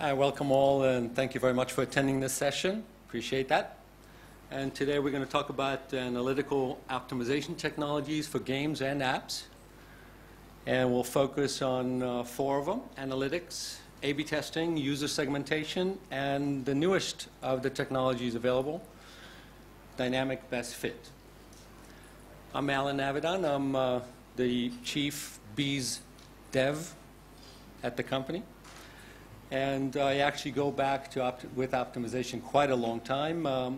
Hi, welcome all, and thank you very much for attending this session. Appreciate that. And today we're going to talk about analytical optimization technologies for games and apps. And we'll focus on 4 of them: analytics, A/B testing, user segmentation, and the newest of the technologies available, dynamic best fit. I'm Alan AVIDAN. I'm the chief bees dev at the company. And I actually go back to with optimization quite a long time. I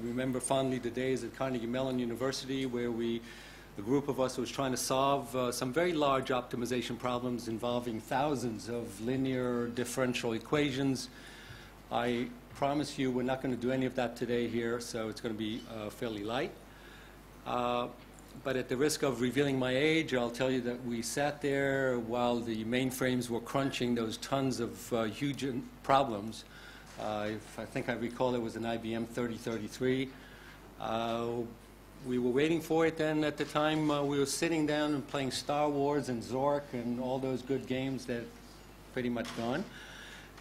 remember fondly the days at Carnegie Mellon University where a group of us was trying to solve some very large optimization problems involving thousands of linear differential equations. I promise you we're not going to do any of that today here, so it's going to be fairly light. But at the risk of revealing my age, I'll tell you that we sat there while the mainframes were crunching those tons of huge problems. I think I recall it was an IBM 3033. We were waiting for it then. At the time, we were sitting down and playing Star Wars and Zork and all those good games that pretty much gone,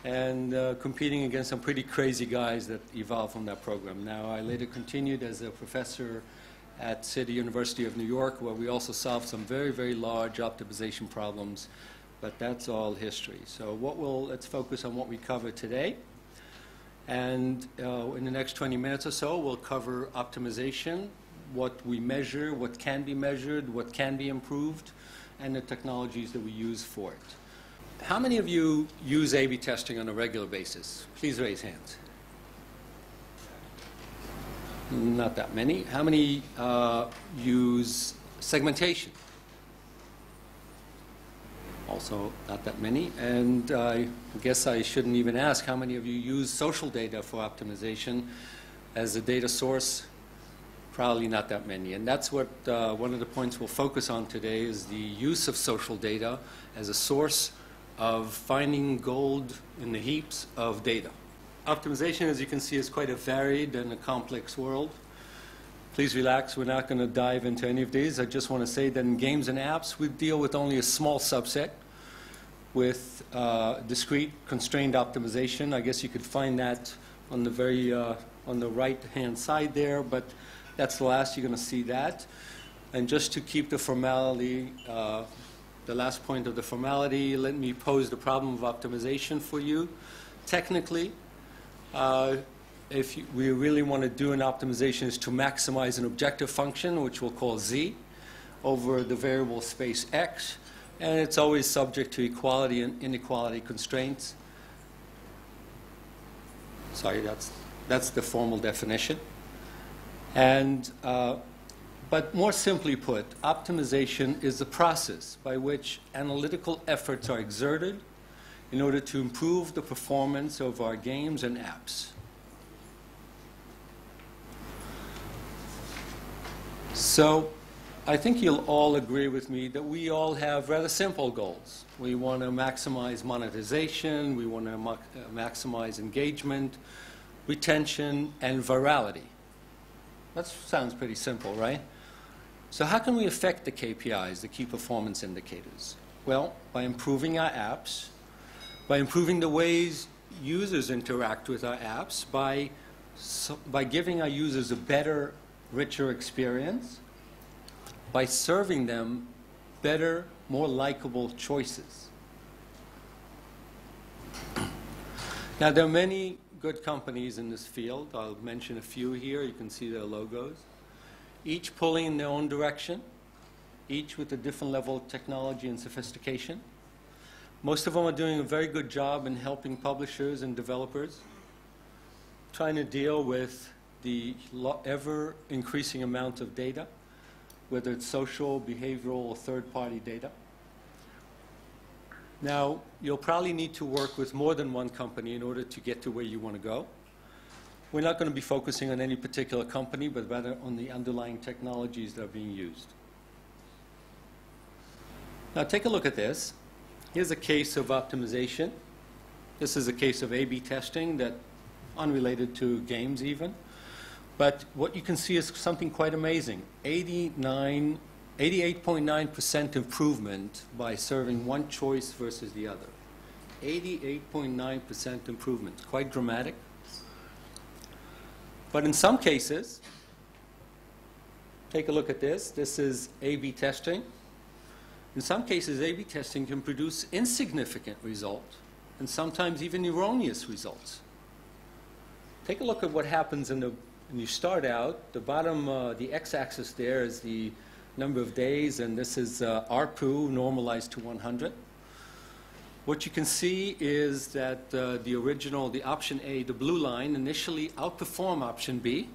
and competing against some pretty crazy guys that evolved from that program. Now, I later continued as a professor at City University of New York, where we also solved some very, very large optimization problems, but that's all history. So let's focus on what we cover today. And in the next 20 minutes or so, we'll cover optimization, what we measure, what can be measured, what can be improved, and the technologies that we use for it. How many of you use A/B testing on a regular basis? Please raise hands. Not that many. How many use segmentation? Also not that many. And I guess I shouldn't even ask how many of you use social data for optimization as a data source. Probably not that many. And that's what one of the points we'll focus on today is the use of social data as a source of finding gold in the heaps of data. Optimization, as you can see, is quite a varied and a complex world. Please relax. We're not going to dive into any of these. I just want to say that in games and apps, we deal with only a small subset with discrete constrained optimization. I guess you could find that on the on the right-hand side there, but that's the last you're going to see that. And just to keep the formality, the last point of the formality, let me pose the problem of optimization for you. Technically, if we really want to do an optimization is to maximize an objective function, which we'll call z, over the variable space x. And it's always subject to equality and inequality constraints. Sorry, that's the formal definition. And, but more simply put, optimization is the process by which analytical efforts are exerted in order to improve the performance of our games and apps. So I think you'll all agree with me that we all have rather simple goals. We want to maximize monetization, we want to maximize engagement, retention, and virality. That sounds pretty simple, right? So how can we affect the KPIs, the key performance indicators? Well, by improving our apps, by improving the ways users interact with our apps, by giving our users a better, richer experience, by serving them better, more likable choices. Now, there are many good companies in this field. I'll mention a few here. You can see their logos, each pulling in their own direction, each with a different level of technology and sophistication. Most of them are doing a very good job in helping publishers and developers, trying to deal with the ever-increasing amount of data, whether it's social, behavioral, or third-party data. Now, you'll probably need to work with more than one company in order to get to where you want to go. We're not going to be focusing on any particular company, but rather on the underlying technologies that are being used. Now, take a look at this. Here's a case of optimization. This is a case of A/B testing that unrelated to games even. But what you can see is something quite amazing. 88.9% improvement by serving one choice versus the other. 88.9% improvement. Quite dramatic. But in some cases, take a look at this. This is A/B testing. In some cases, A/B testing can produce insignificant results and sometimes even erroneous results. Take a look at what happens when you start out. The bottom, the x-axis there is the number of days, and this is ARPU normalized to 100. What you can see is that the option A, the blue line, initially outperformed option B,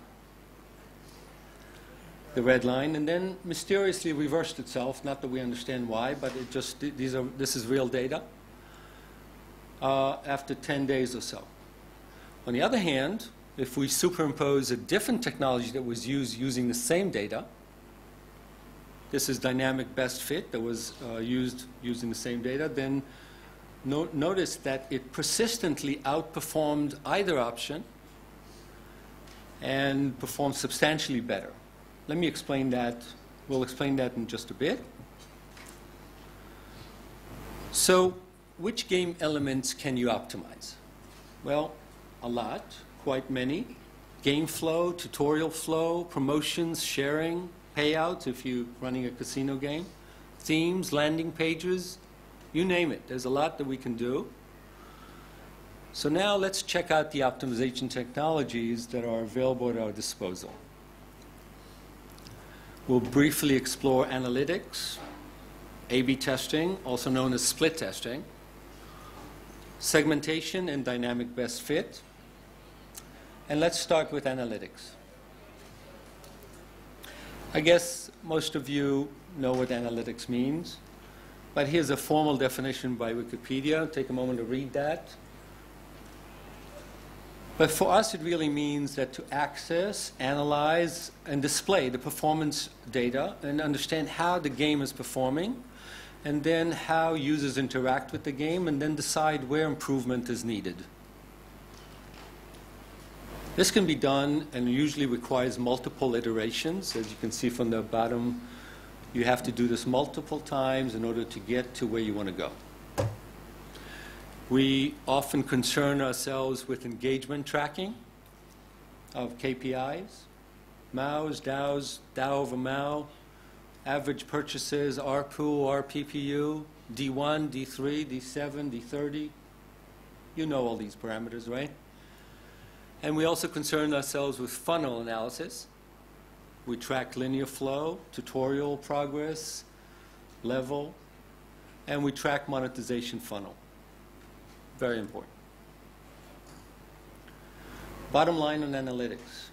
the red line, and then mysteriously reversed itself. Not that we understand why, but it just, this is real data, after 10 days or so. On the other hand, if we superimpose a different technology that was used using the same data, this is dynamic best fit that was used using the same data, then notice that it persistently outperformed either option and performed substantially better. Let me explain that. We'll explain that in just a bit. So, which game elements can you optimize? Well, a lot, quite many. Game flow, tutorial flow, promotions, sharing, payouts if you're running a casino game, themes, landing pages, you name it. There's a lot that we can do. So now let's check out the optimization technologies that are available at our disposal. We'll briefly explore analytics, A/B testing, also known as split testing, segmentation and dynamic best fit. And let's start with analytics. I guess most of you know what analytics means, but here's a formal definition by Wikipedia. Take a moment to read that. But for us, it really means that to access, analyze, and display the performance data and understand how the game is performing, and then how users interact with the game, and then decide where improvement is needed. This can be done and usually requires multiple iterations. As you can see from the bottom, you have to do this multiple times in order to get to where you want to go. We often concern ourselves with engagement tracking of KPIs, MAUs, DAUs, DAU over MAU, average purchases, ARPU, RPPU, D1, D3, D7, D30. You know all these parameters, right? And we also concern ourselves with funnel analysis. We track linear flow, tutorial progress, level, and we track monetization funnel. Very important. Bottom line on analytics.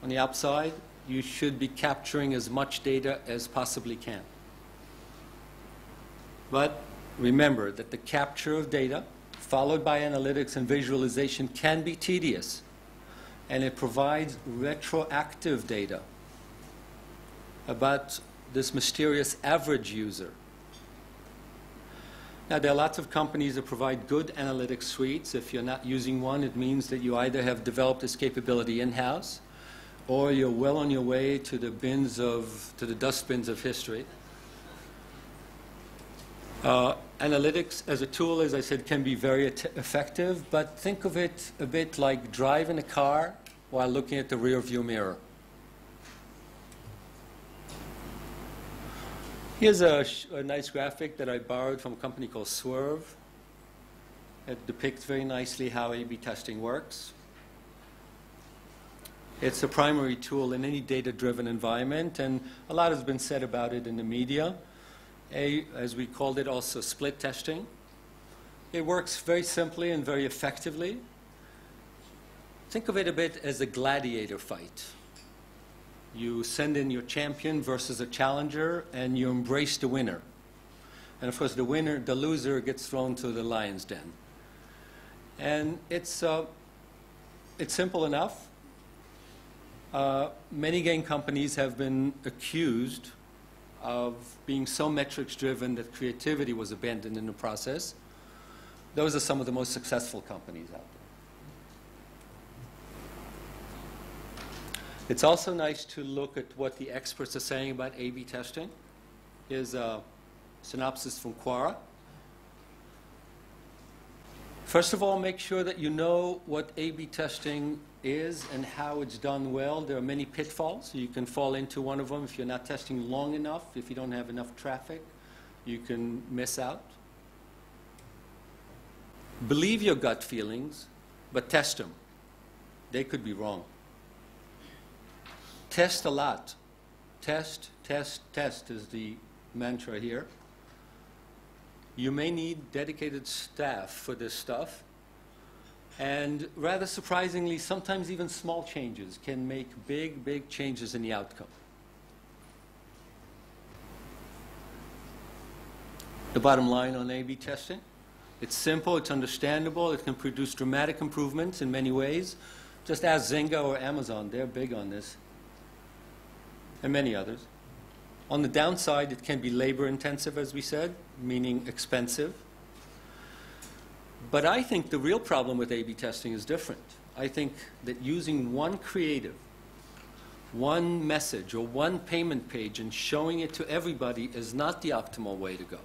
On the outside, you should be capturing as much data as possibly can. But remember that the capture of data, followed by analytics and visualization, can be tedious. And it provides retroactive data about this mysterious average user. Now, there are lots of companies that provide good analytics suites. If you're not using one, it means that you either have developed this capability in-house, or you're well on your way to the dustbins of history. Analytics as a tool, as I said, can be very effective, but think of it a bit like driving a car while looking at the rear view mirror. Here's a nice graphic that I borrowed from a company called Swerve. It depicts very nicely how A/B testing works. It's a primary tool in any data-driven environment, and a lot has been said about it in the media. As we called it, also split testing. It works very simply and very effectively. Think of it a bit as a gladiator fight. You send in your champion versus a challenger, and you embrace the winner. And of course, the loser gets thrown to the lion's den. And it's simple enough. Many game companies have been accused of being so metrics-driven that creativity was abandoned in the process. Those are some of the most successful companies out there. It's also nice to look at what the experts are saying about A/B testing. Here's a synopsis from Quora. First of all, make sure that you know what A/B testing is and how it's done well. There are many pitfalls. You can fall into one of them if you're not testing long enough. If you don't have enough traffic, you can miss out. Believe your gut feelings, but test them. They could be wrong. Test a lot. Test, test, test is the mantra here. You may need dedicated staff for this stuff. And rather surprisingly, sometimes even small changes can make big, big changes in the outcome. The bottom line on A/B testing, it's simple, it's understandable, it can produce dramatic improvements in many ways. Just ask Zynga or Amazon, they're big on this, and many others. On the downside, it can be labor intensive, as we said, meaning expensive. But I think the real problem with A/B testing is different. I think that using one creative, one message, or one payment page and showing it to everybody is not the optimal way to go.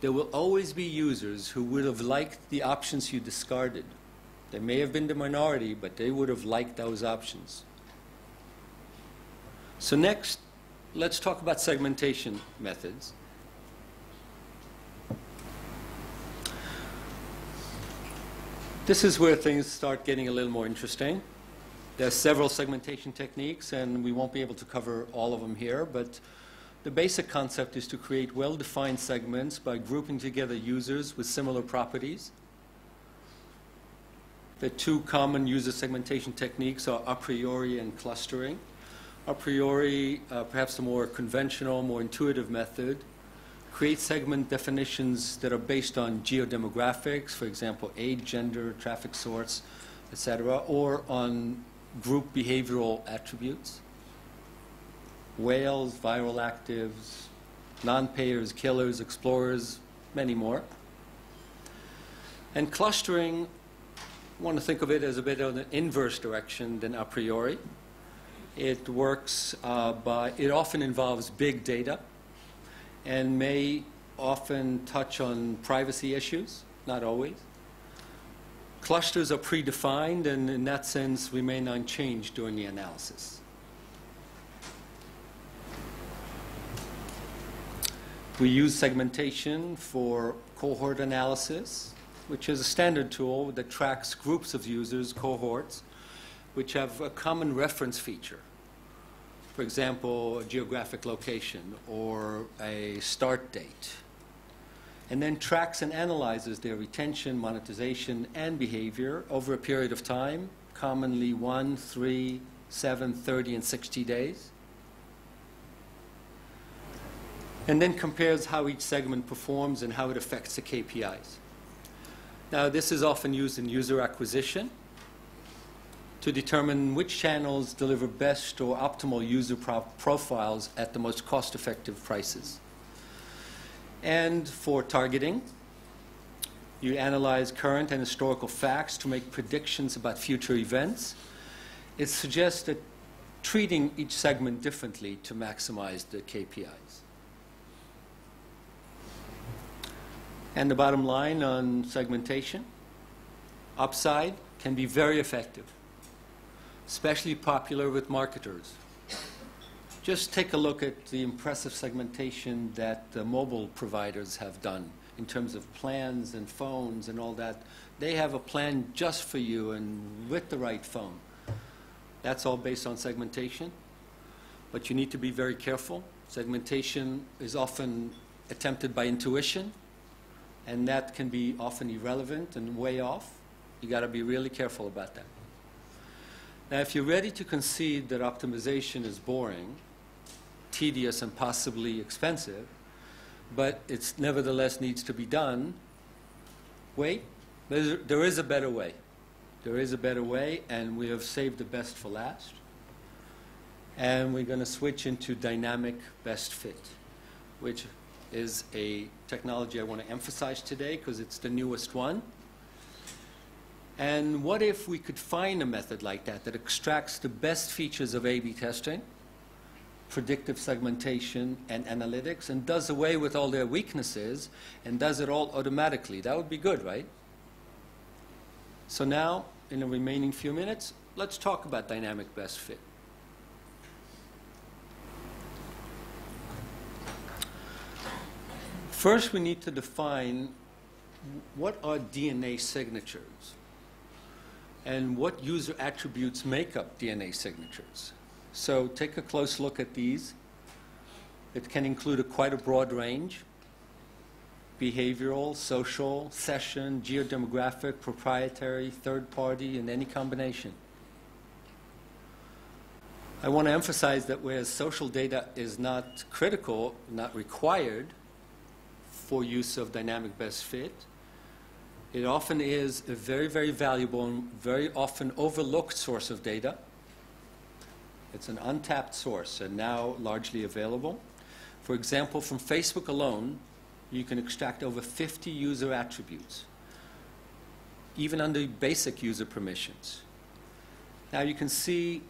There will always be users who would have liked the options you discarded. They may have been the minority, but they would have liked those options. So next, let's talk about segmentation methods. This is where things start getting a little more interesting. There are several segmentation techniques, and we won't be able to cover all of them here, but the basic concept is to create well-defined segments by grouping together users with similar properties. The two common user segmentation techniques are a priori and clustering. A priori, perhaps a more conventional, more intuitive method, create segment definitions that are based on geodemographics, for example, age, gender, traffic source, etc., or on group behavioral attributes. Whales, viral actives, non-payers, killers, explorers, many more. And clustering, I want to think of it as a bit of an inverse direction than a priori. It works it often involves big data and may often touch on privacy issues, not always. Clusters are predefined, and in that sense, remain unchanged during the analysis. We use segmentation for cohort analysis, which is a standard tool that tracks groups of users, cohorts, which have a common reference feature. For example, a geographic location or a start date. And then tracks and analyzes their retention, monetization, and behavior over a period of time, commonly 1, 3, 7, 30, and 60 days. And then compares how each segment performs and how it affects the KPIs. Now, this is often used in user acquisition to determine which channels deliver best or optimal user profiles at the most cost-effective prices. And for targeting, you analyze current and historical facts to make predictions about future events. It suggests that treating each segment differently to maximize the KPIs. And the bottom line on segmentation, upside can be very effective, especially popular with marketers. Just take a look at the impressive segmentation that the mobile providers have done in terms of plans and phones and all that. They have a plan just for you and with the right phone. That's all based on segmentation. But you need to be very careful. Segmentation is often attempted by intuition, and that can be often irrelevant and way off. You got to be really careful about that. Now, if you're ready to concede that optimization is boring, tedious, and possibly expensive, but it nevertheless needs to be done, wait, there is a better way. There is a better way, and we have saved the best for last. And we're going to switch into dynamic best fit, which is a technology I want to emphasize today because it's the newest one. And what if we could find a method like that that extracts the best features of A/B testing, predictive segmentation, and analytics, and does away with all their weaknesses and does it all automatically? That would be good, right? So now, in the remaining few minutes, let's talk about dynamic best fit. First, we need to define what are DNA signatures and what user attributes make up DNA signatures. So take a close look at these. It can include quite a broad range: behavioral, social, session, geodemographic, proprietary, third party, and any combination. I want to emphasize that whereas social data is not critical, not required for use of dynamic best fit, it often is a very, very valuable and very often overlooked source of data. It's an untapped source and now largely available. For example, from Facebook alone, you can extract over 50 user attributes, even under basic user permissions. Now you can see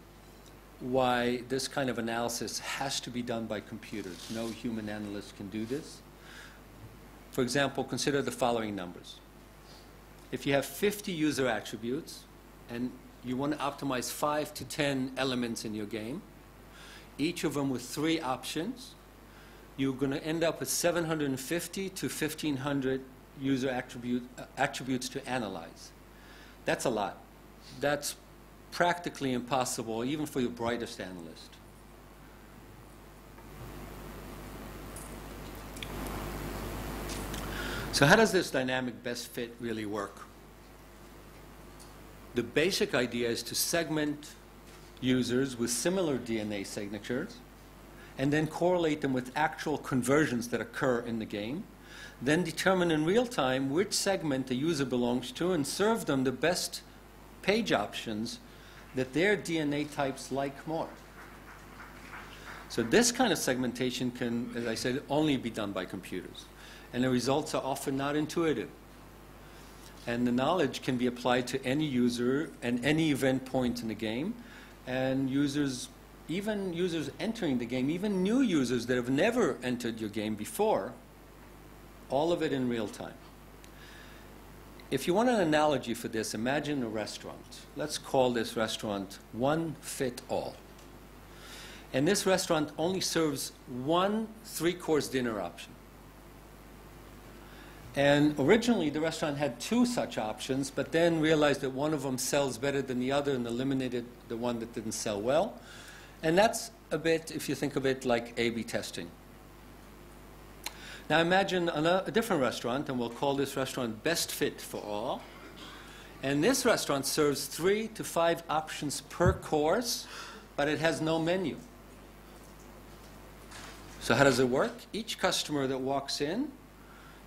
why this kind of analysis has to be done by computers. No human analyst can do this. For example, consider the following numbers. If you have 50 user attributes and you want to optimize 5 to 10 elements in your game, each of them with 3 options, you're going to end up with 750 to 1,500 user attributes to analyze. That's a lot. That's practically impossible, even for your brightest analyst. So how does this dynamic best fit really work? The basic idea is to segment users with similar DNA signatures and then correlate them with actual conversions that occur in the game, then determine in real time which segment the user belongs to and serve them the best page options that their DNA types like more. So this kind of segmentation can, as I said, only be done by computers. And the results are often not intuitive. And the knowledge can be applied to any user and any event point in the game. And users, even users entering the game, even new users that have never entered your game before, all of it in real time. If you want an analogy for this, imagine a restaurant. Let's call this restaurant One Fit All. And this restaurant only serves one 3-course dinner option. And originally, the restaurant had 2 such options, but then realized that one of them sells better than the other and eliminated the one that didn't sell well. And that's a bit, if you think of it, like A/B testing. Now imagine a different restaurant, and we'll call this restaurant Best Fit for All. And this restaurant serves 3 to 5 options per course, but it has no menu. So how does it work? Each customer that walks in,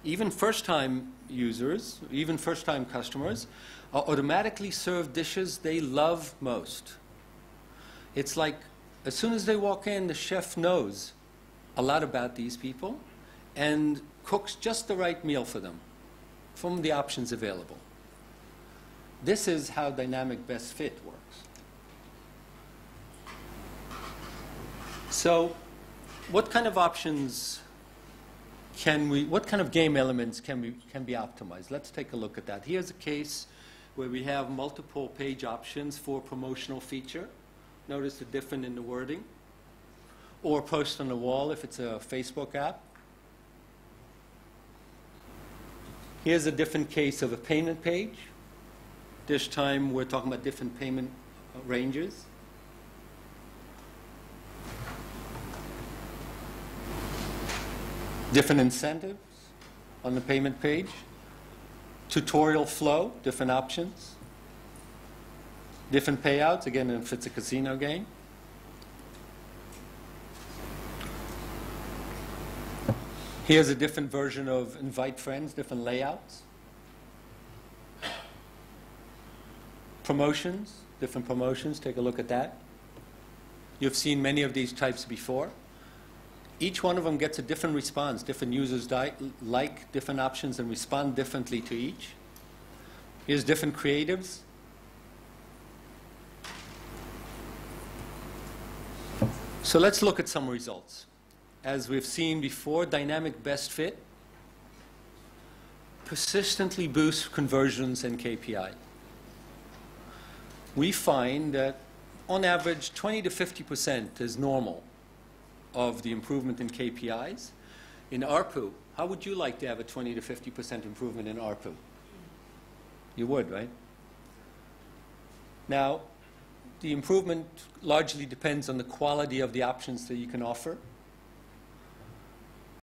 even first-time users, even first-time customers, are automatically served dishes they love most. It's like as soon as they walk in, the chef knows a lot about these people and cooks just the right meal for them from the options available. This is how dynamic best fit works. So what kind of options what kind of game elements can be optimized? Let's take a look at that. Here's a case where we have multiple page options for promotional feature. Notice the difference in the wording. Or post on the wall if it's a Facebook app. Here's a different case of a payment page. This time we're talking about different payment ranges. Different incentives on the payment page. Tutorial flow, different options. Different payouts, again, if it's a casino game. Here's a different version of invite friends, different layouts. Promotions, different promotions, take a look at that. You've seen many of these types before. Each one of them gets a different response. Different users like different options and respond differently to each. Here's different creatives. So let's look at some results. As we've seen before, dynamic best fit persistently boosts conversions and KPI. we find that on average 20 to 50% is normal of the improvement in KPIs. In ARPU, how would you like to have a 20 to 50% improvement in ARPU? You would, right? Now, the improvement largely depends on the quality of the options that you can offer.